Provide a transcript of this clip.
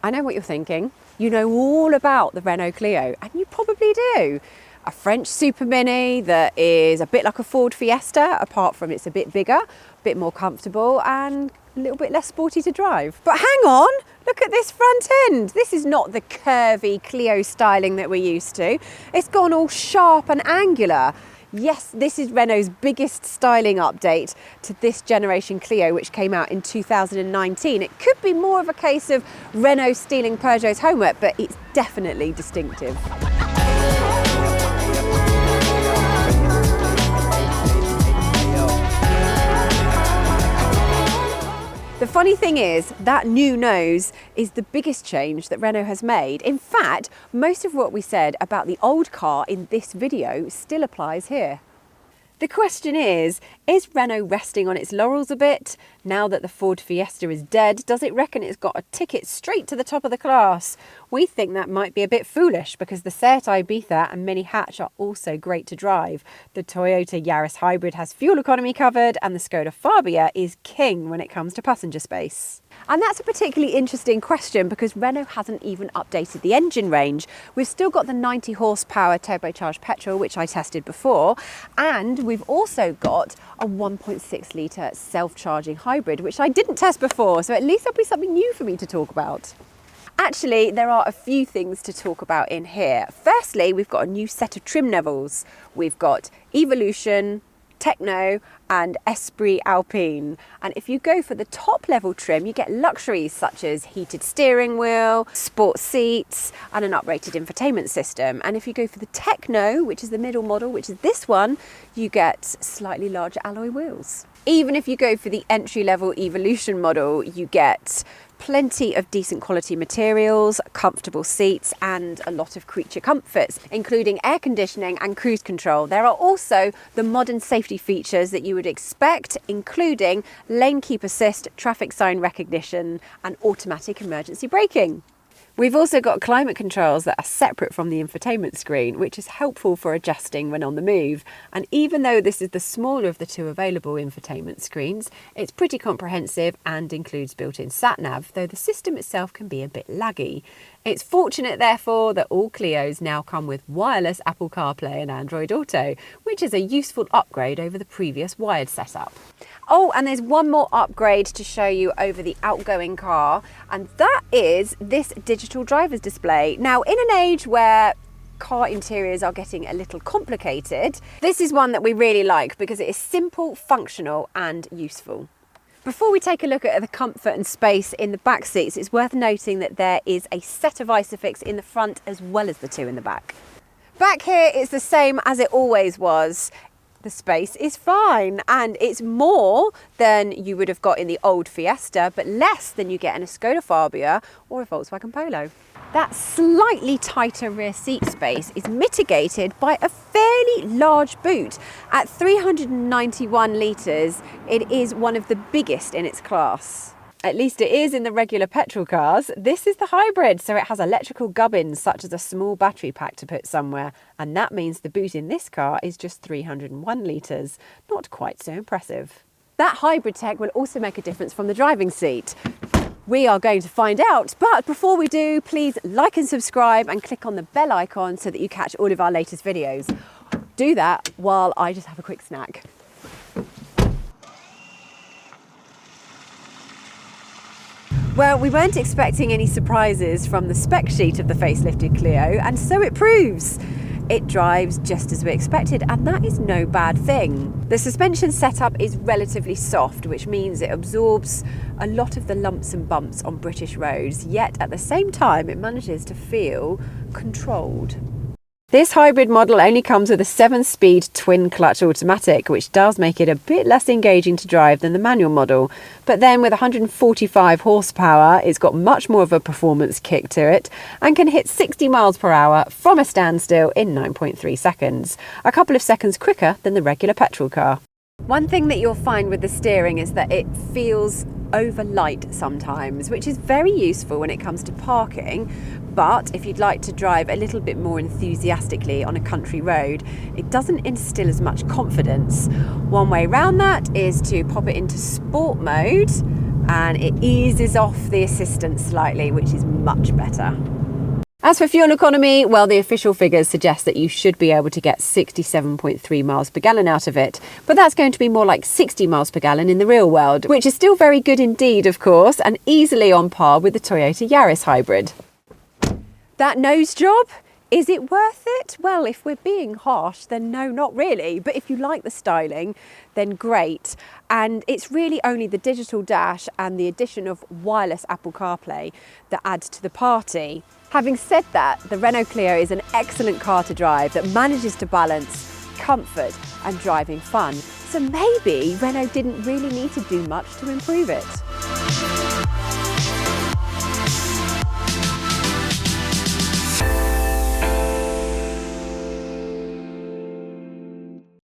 I know what you're thinking. You know all about the Renault Clio, and you probably do. A French super mini that is a bit like a Ford Fiesta, apart from it's a bit bigger, a bit more comfortable and a little bit less sporty to drive. But hang on, look at this front end. This is not the curvy Clio styling that we're used to. It's gone all sharp and angular. Yes, this is Renault's biggest styling update to this generation Clio, which came out in 2019. It could be more of a case of Renault stealing Peugeot's homework, but it's definitely distinctive. The funny thing is, that new nose is the biggest change that Renault has made. In fact, most of what we said about the old car in this video still applies here. The question is Renault resting on its laurels a bit? Now that the Ford Fiesta is dead, does it reckon it's got a ticket straight to the top of the class? We think that might be a bit foolish because the Seat Ibiza and Mini Hatch are also great to drive. The Toyota Yaris Hybrid has fuel economy covered, and the Skoda Fabia is king when it comes to passenger space. And that's a particularly interesting question because Renault hasn't even updated the engine range. We've still got the 90 horsepower turbocharged petrol, which I tested before, and we've also got a 1.6 litre self-charging hybrid, which I didn't test before, so at least there'll be something new for me to talk about. Actually, there are a few things to talk about in here. Firstly, we've got a new set of trim levels. We've got Evolution, Techno and Esprit Alpine, and if you go for the top level trim you get luxuries such as heated steering wheel, sport seats and an uprated infotainment system. And if you go for the Techno, which is the middle model, which is this one, you get slightly larger alloy wheels. Even if you go for the entry level Evolution model, you get plenty of decent quality materials, comfortable seats and a lot of creature comforts, including air conditioning and cruise control. There are also the modern safety features that you would expect, including lane keep assist, traffic sign recognition and automatic emergency braking. We've also got climate controls that are separate from the infotainment screen, which is helpful for adjusting when on the move. And even though this is the smaller of the two available infotainment screens, it's pretty comprehensive and includes built-in sat-nav, though the system itself can be a bit laggy. It's fortunate, therefore, that all Clios now come with wireless Apple CarPlay and Android Auto, which is a useful upgrade over the previous wired setup. Oh, and there's one more upgrade to show you over the outgoing car, and that is this digital driver's display. Now, in an age where car interiors are getting a little complicated, this is one that we really like because it is simple, functional and useful. Before we take a look at the comfort and space in the back seats, it's worth noting that there is a set of Isofix in the front as well as the two in the back. Back here it's the same as it always was. The space is fine and it's more than you would have got in the old Fiesta, but less than you get in a Skoda Fabia or a Volkswagen Polo. That slightly tighter rear seat space is mitigated by a fairly large boot. At 391 litres, it is one of the biggest in its class. At least it is in the regular petrol cars. This is the hybrid, so it has electrical gubbins such as a small battery pack to put somewhere, and that means the boot in this car is just 301 litres. Not quite so impressive. That hybrid tech will also make a difference from the driving seat. We are going to find out, but before we do, please like and subscribe and click on the bell icon so that you catch all of our latest videos. Do that while I just have a quick snack. Well, we weren't expecting any surprises from the spec sheet of the facelifted Clio, and so it proves. It drives just as we expected, and that is no bad thing. The suspension setup is relatively soft, which means it absorbs a lot of the lumps and bumps on British roads, yet at the same time it manages to feel controlled. This hybrid model only comes with a 7-speed twin-clutch automatic, which does make it a bit less engaging to drive than the manual model. But then with 145 horsepower, it's got much more of a performance kick to it and can hit 60 miles per hour from a standstill in 9.3 seconds, a couple of seconds quicker than the regular petrol car. One thing that you'll find with the steering is that it feels over light sometimes, which is very useful when it comes to parking. But if you'd like to drive a little bit more enthusiastically on a country road, it doesn't instill as much confidence. One way around that is to pop it into sport mode and it eases off the assistance slightly, which is much better. As for fuel economy, well, the official figures suggest that you should be able to get 67.3 miles per gallon out of it, but that's going to be more like 60 miles per gallon in the real world, which is still very good indeed, of course, and easily on par with the Toyota Yaris hybrid. That nose job? Is it worth it? Well, if we're being harsh, then no, not really. But if you like the styling, then great. And it's really only the digital dash and the addition of wireless Apple CarPlay that adds to the party. Having said that, the Renault Clio is an excellent car to drive that manages to balance comfort and driving fun. So maybe Renault didn't really need to do much to improve it.